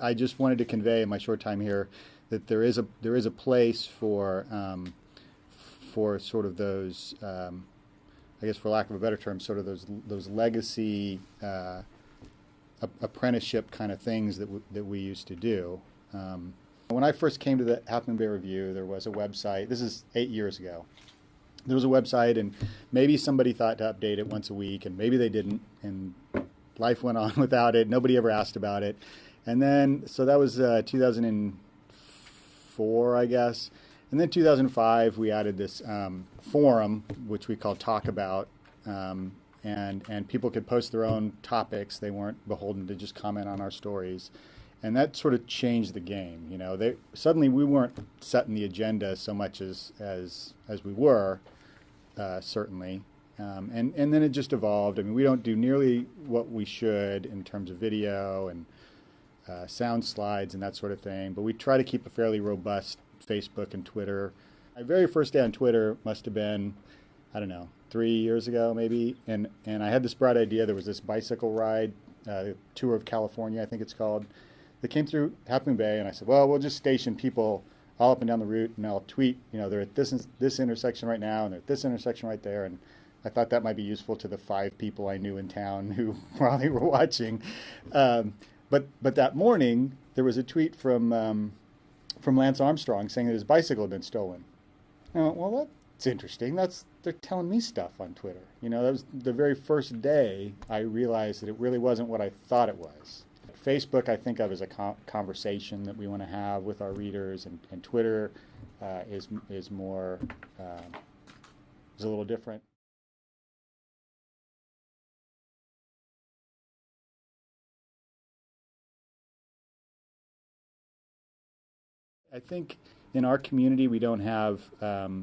I just wanted to convey in my short time here that there is a place for sort of those, I guess for lack of a better term, sort of those legacy apprenticeship kind of things that we used to do. When I first came to the Half Moon Bay Review, there was a website. This is 8 years ago. There was a website, and maybe somebody thought to update it once a week, and maybe they didn't, and life went on without it. Nobody ever asked about it. And then, so that was 2004, I guess. And then 2005, we added this forum, which we called Talk About, and people could post their own topics. They weren't beholden to just comment on our stories. And that sort of changed the game. You know, suddenly we weren't setting the agenda so much as we were, certainly. And then it just evolved. I mean, we don't do nearly what we should in terms of video and sound slides and that sort of thing, but we try to keep a fairly robust Facebook and Twitter. My very first day on Twitter must have been, I don't know, 3 years ago maybe, and I had this bright idea. There was this bicycle ride, Tour of California, I think it's called, that came through Half Moon Bay, and I said, well, we'll just station people all up and down the route, and I'll tweet, you know, they're at this intersection right now, and they're at this intersection right there, and I thought that might be useful to the 5 people I knew in town who probably were watching. But that morning, there was a tweet from Lance Armstrong saying that his bicycle had been stolen. I went, well, that's interesting. They're telling me stuff on Twitter. You know, that was the very first day I realized that it really wasn't what I thought it was. Facebook, I think of as a conversation that we want to have with our readers, and Twitter is more is a little different. I think in our community we don't have the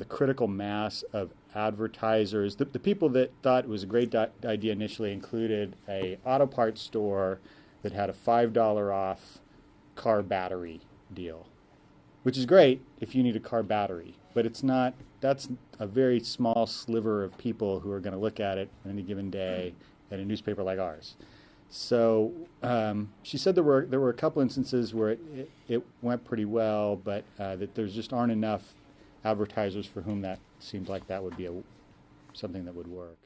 critical mass of advertisers. The people that thought it was a great idea initially included a auto parts store that had a $5 off car battery deal, which is great if you need a car battery, but it's not. That's a very small sliver of people who are going to look at it on any given day at a newspaper like ours. So she said there were a couple instances where it went pretty well, but that there just aren't enough advertisers for whom that seems like that would be something that would work.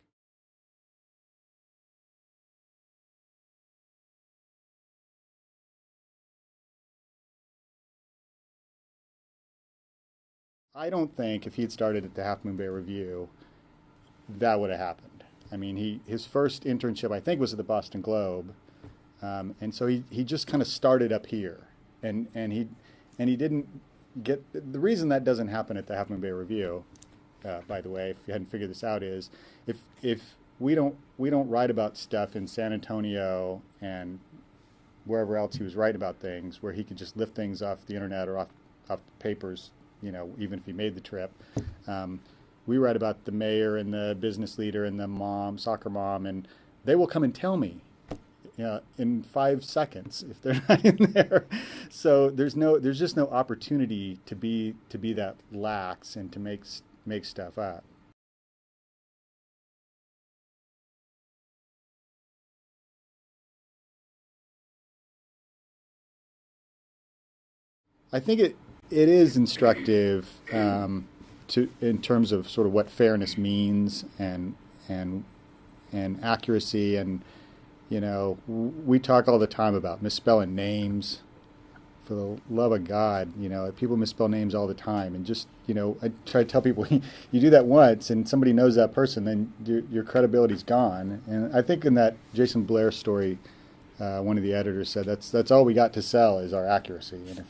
I don't think if he'd started at the Half Moon Bay Review, that would have happened. I mean, his first internship, I think, was at the Boston Globe, and so he just kind of started up here, and he didn't get the reason that doesn't happen at the Half Moon Bay Review. By the way, if you hadn't figured this out, is if we don't write about stuff in San Antonio and wherever else he was writing about things, where he could just lift things off the internet or off the papers, you know, even if he made the trip. We write about the mayor and the business leader and the soccer mom, and they will come and tell me, you know, in 5 seconds if they're not in there. So there's just no opportunity to be that lax and to make stuff up. I think it is instructive in terms of sort of what fairness means and accuracy, and you know, we talk all the time about misspelling names. For the love of God, you know, people misspell names all the time, and just, you know, I try to tell people, you do that once and somebody knows that person, then your credibility's gone. And I think in that Jason Blair story, one of the editors said that's all we got to sell is our accuracy. And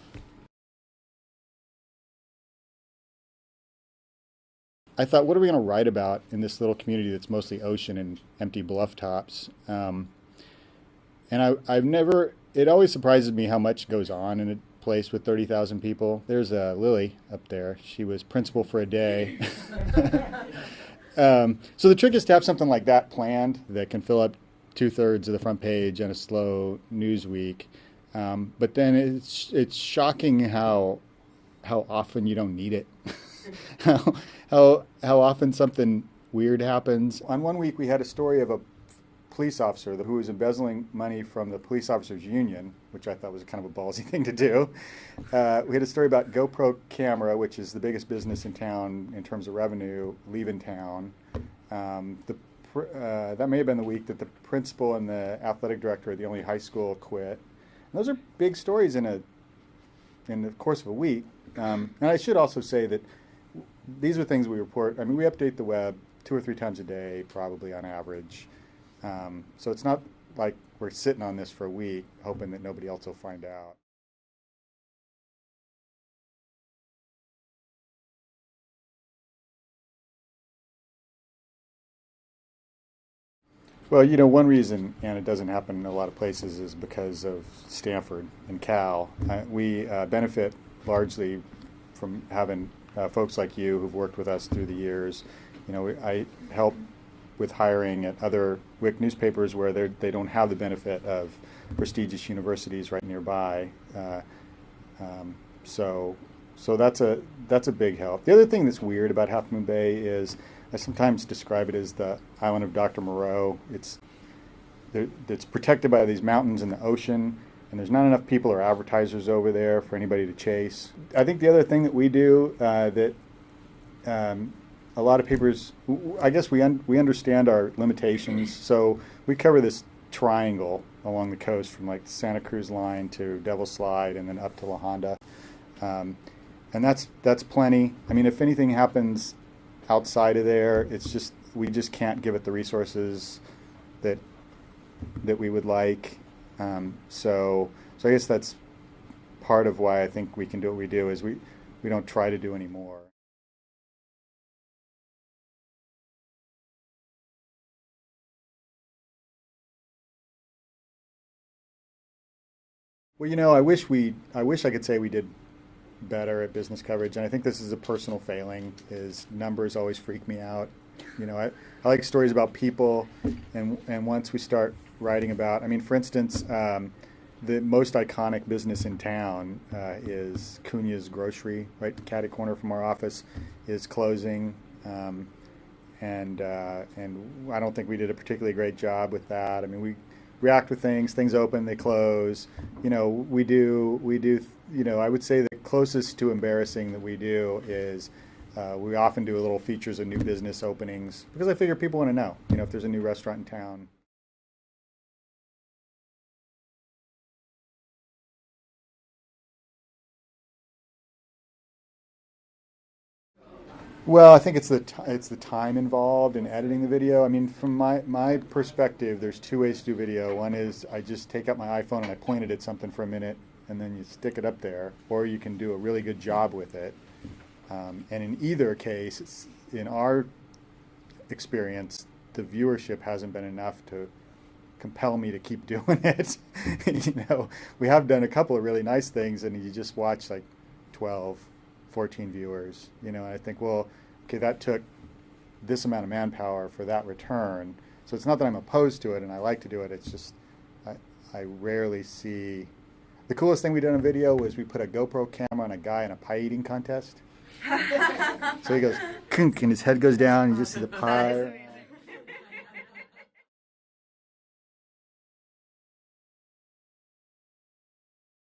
I thought, what are we going to write about in this little community that's mostly ocean and empty bluff tops? And I've never. It always surprises me how much goes on in a place with 30,000 people. There's Lily up there. She was principal for a day. So the trick is to have something like that planned that can fill up 2/3 of the front page on a slow news week. But then it's shocking how often you don't need it. how often something weird happens. On one week we had a story of a police officer who was embezzling money from the police officers union, which I thought was kind of a ballsy thing to do. We had a story about GoPro camera, which is the biggest business in town in terms of revenue, leaving town. That may have been the week that the principal and the athletic director at the only high school quit. And those are big stories in the course of a week. And I should also say that these are things we report. I mean, we update the web 2 or 3 times a day, probably on average. So it's not like we're sitting on this for a week, hoping that nobody else will find out. Well, one reason, and it doesn't happen in a lot of places, is because of Stanford and Cal. We benefit largely from having folks like you who've worked with us through the years. I help with hiring at other WIC newspapers where they don't have the benefit of prestigious universities right nearby. So that's a big help. The other thing that's weird about Half Moon Bay is I sometimes describe it as the island of Dr. Moreau. It's protected by these mountains and the ocean, and there's not enough people or advertisers over there for anybody to chase. I think the other thing that we do that a lot of papers, I guess we understand our limitations, so we cover this triangle along the coast from like the Santa Cruz line to Devil's Slide and then up to La Honda. And that's plenty. I mean, if anything happens outside of there, we just can't give it the resources that we would like. So I guess that's part of why I think we can do what we do is we don't try to do any more. Well, I wish I could say we did better at business coverage, and I think this is a personal failing. Is numbers always freak me out. I like stories about people, and once we start writing about, I mean, for instance, the most iconic business in town is Cunha's Grocery, right, catty corner from our office, is closing, and I don't think we did a particularly great job with that. I mean, we react with things open, they close. We do. I would say the closest to embarrassing that we do is we often do a little features of new business openings because I figure people want to know, if there's a new restaurant in town. Well, I think it's the time involved in editing the video. I mean, from my perspective, there's 2 ways to do video. One is I just take out my iPhone and I point it at something for a minute, and then you stick it up there, or you can do a really good job with it. And in either case, in our experience, the viewership hasn't been enough to compel me to keep doing it. We have done a couple of really nice things, and you just watch like 12, 14 viewers, and I think, well, okay, that took this amount of manpower for that return. So it's not that I'm opposed to it and I like to do it. It's just I rarely see. The coolest thing we did on video was we put a GoPro camera on a guy in a pie eating contest. So he goes, kunk, and his head goes down, and you just see the pie.